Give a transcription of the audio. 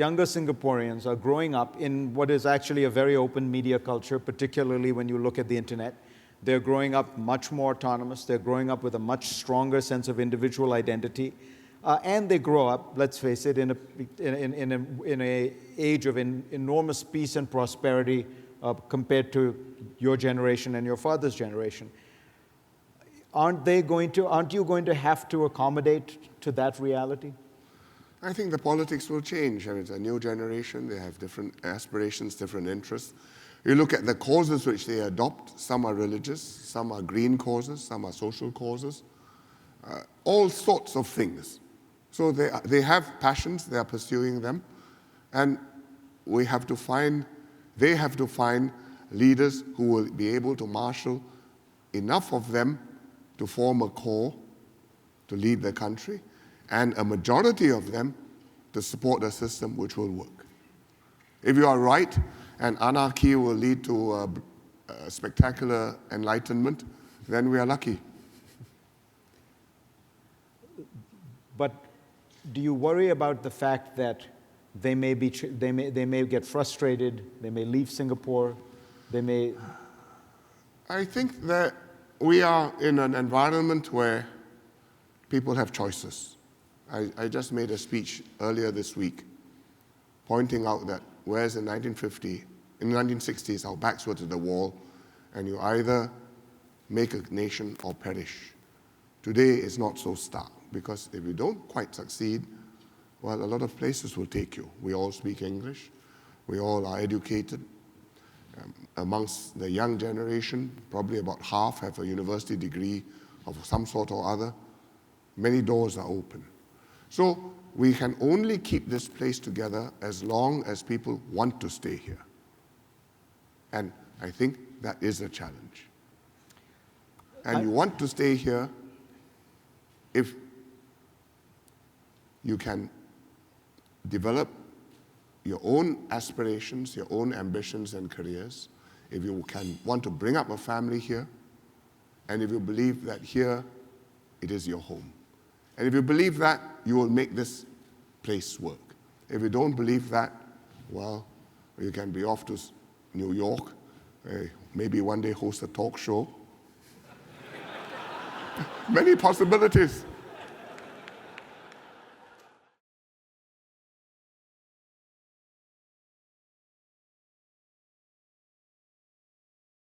younger Singaporeans are growing up in what is actually a very open media culture, particularly when you look at the internet. They're growing up much more autonomous. They're growing up with a much stronger sense of individual identity. And they grow up, let's face it, in a age of enormous peace and prosperity compared to your generation and your father's generation. Aren't you going to have to accommodate to that reality? I think the politics will change, and it's a new generation. They have different aspirations, different interests. You look at the causes which they adopt. Some are religious, some are green causes, some are social causes, all sorts of things. So they have passions, they are pursuing them, and they have to find leaders who will be able to marshal enough of them to form a core to lead the country, and a majority of them to support a system which will work. If you are right, and anarchy will lead to a spectacular enlightenment, then we are lucky. But do you worry about the fact that they may get frustrated, they may leave Singapore, they may... I think that we are in an environment where people have choices. I just made a speech earlier this week pointing out that whereas in 1960s, our backs were to the wall, and you either make a nation or perish. Today, it's not so stark, because if you don't quite succeed, well, a lot of places will take you. We all speak English. We all are educated. Amongst the young generation, probably about half have a university degree of some sort or other. Many doors are open. So we can only keep this place together as long as people want to stay here. And I think that is a challenge. And you want to stay here if you can develop your own aspirations, your own ambitions and careers, if you can want to bring up a family here, and if you believe that here it is your home. And if you believe that, you will make this place work. If you don't believe that, well, you can be off to New York, maybe one day host a talk show. Many possibilities.